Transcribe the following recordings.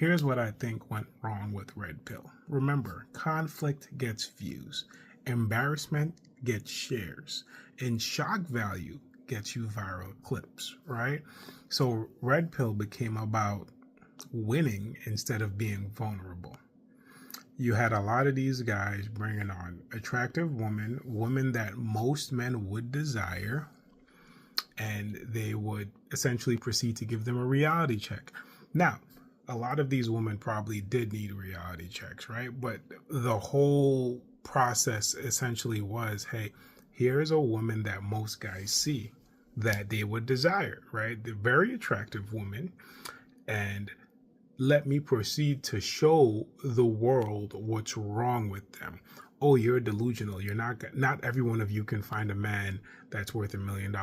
Here's what I think went wrong with Red Pill. Remember, conflict gets views, embarrassment gets shares, and shock value gets you viral clips, right? So Red Pill became about winning instead of being vulnerable. You had a lot of these guys bringing on attractive women that most men would desire, and they would essentially proceed to give them a reality check. Now, a lot of these women probably did need reality checks, right? But the whole process essentially was, hey, here's a woman that most guys see that they would desire, right? They're very attractive woman, and let me proceed to show the world what's wrong with them. Oh, you're delusional. You're not every one of you can find a man that's worth $1 million.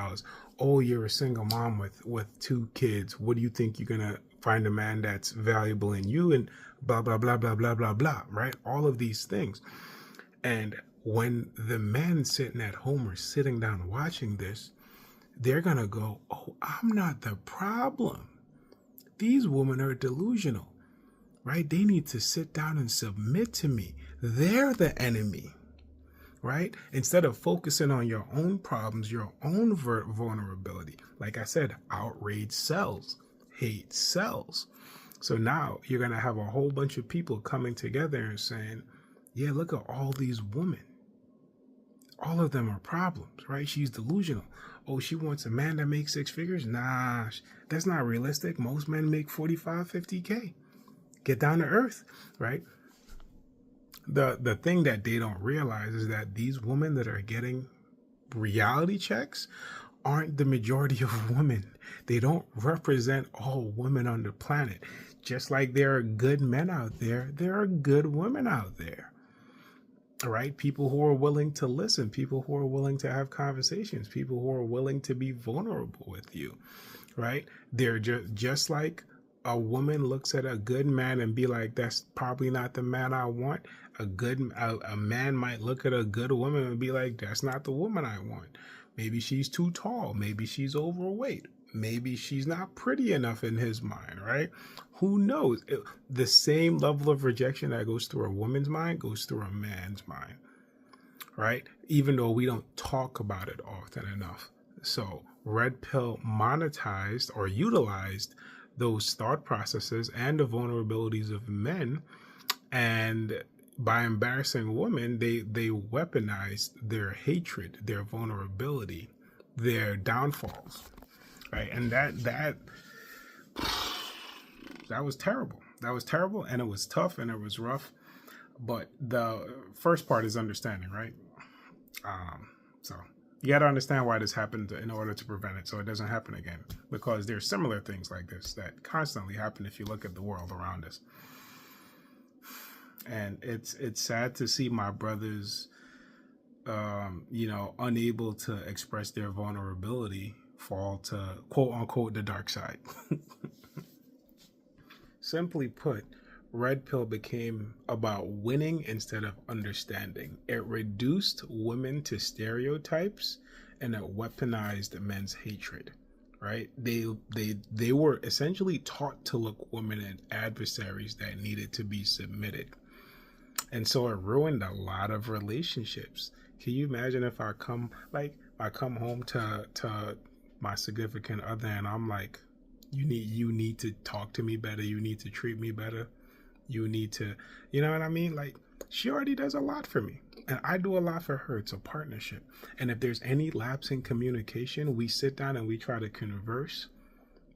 Oh, you're a single mom with 2 kids. What do you think you're going to find a man that's valuable in you? And blah, blah, blah, blah, blah, blah, blah, right? All of these things. And when the men sitting at home are sitting down watching this, they're going to go, oh, I'm not the problem. These women are delusional, right? They need to sit down and submit to me. They're the enemy, right? Instead of focusing on your own problems, your own vulnerability. Like I said, outrage sells, hate sells. So now you're going to have a whole bunch of people coming together and saying, yeah, look at all these women. All of them are problems, right? She's delusional. Oh, she wants a man that makes 6 figures? Nah, that's not realistic. Most men make 45, 50K. Get down to earth, right? The thing that they don't realize is that these women that are getting reality checks aren't the majority of women. They don't represent all women on the planet. Just like there are good men out there are good women out there. All right, people who are willing to listen, people who are willing to have conversations, people who are willing to be vulnerable with you, right? They're just like a woman looks at a good man and be like, that's probably not the man I want. A man might look at a good woman and be like, that's not the woman I want. Maybe she's too tall. Maybe she's overweight. Maybe she's not pretty enough in his mind, right? Who knows? The same level of rejection that goes through a woman's mind goes through a man's mind, right? Even though we don't talk about it often enough. So Red Pill monetized or utilized those thought processes and the vulnerabilities of men, and by embarrassing women, they weaponized their hatred, their vulnerability, their downfalls, right? And that was terrible. That was terrible, and it was tough, and it was rough. But the first part is understanding, right? So you got to understand why this happened in order to prevent it, so it doesn't happen again. Because there's similar things like this that constantly happen if you look at the world around us. And it's sad to see my brothers, unable to express their vulnerability, fall to quote unquote the dark side. Simply put, Red Pill became about winning instead of understanding. It reduced women to stereotypes, and it weaponized men's hatred, right? They were essentially taught to look women as adversaries that needed to be submitted. And so it ruined a lot of relationships. Can you imagine if I come home to my significant other and I'm like, you need to talk to me better, you need to treat me better, you need to, you know what I mean? Like, she already does a lot for me and I do a lot for her. It's a partnership. And if there's any lapse in communication, we sit down and we try to converse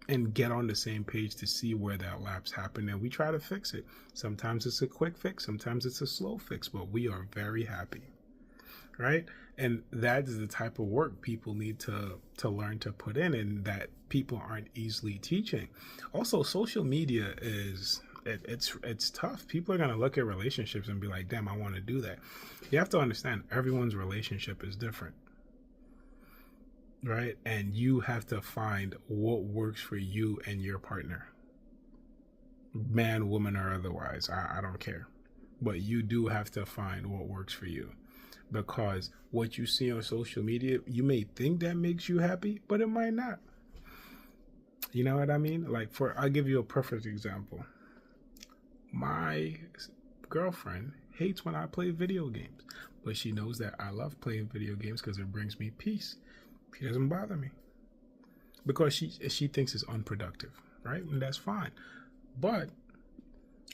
and get on the same page to see where that lapse happened, and we try to fix it. Sometimes it's a quick fix, sometimes it's a slow fix, but we are very happy, right? And that is the type of work people need to learn to put in, and that people aren't easily teaching. Also, social media it's tough. People are going to look at relationships and be like, damn, I want to do that. You have to understand, everyone's relationship is different, right? And you have to find what works for you and your partner, man, woman, or otherwise. I don't care, but you do have to find what works for you, because what you see on social media, you may think that makes you happy, but it might not. You know what I mean? Like, I'll give you a perfect example. My girlfriend hates when I play video games, but she knows that I love playing video games because it brings me peace. She doesn't bother me because she thinks it's unproductive, right? And that's fine. But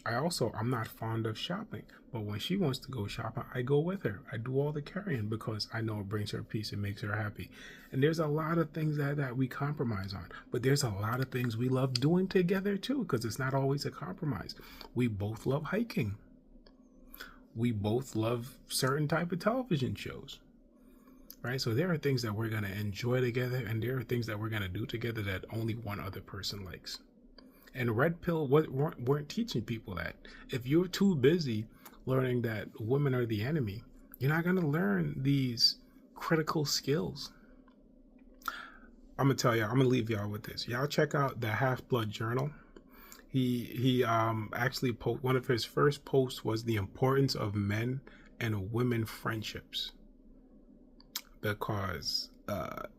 I'm not fond of shopping, but when she wants to go shopping, I go with her. I do all the carrying because I know it brings her peace and makes her happy. And there's a lot of things that we compromise on, but there's a lot of things we love doing together too, because it's not always a compromise. We both love hiking. We both love certain type of television shows, right? So there are things that we're going to enjoy together, and there are things that we're going to do together that only one other person likes. And Redpill weren't teaching people that. If you're too busy learning that women are the enemy, you're not going to learn these critical skills. I'm going to tell y'all, I'm going to leave y'all with this. Y'all check out the Half-Blood Journal. He actually one of his first posts was the importance of men and women friendships, because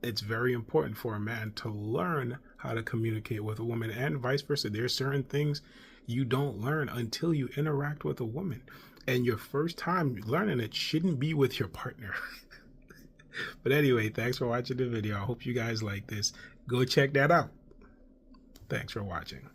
it's very important for a man to learn how to communicate with a woman, and vice versa. There's certain things you don't learn until you interact with a woman, and your first time learning it shouldn't be with your partner. But anyway, thanks for watching the video. I hope you guys like this. Go check that out. Thanks for watching.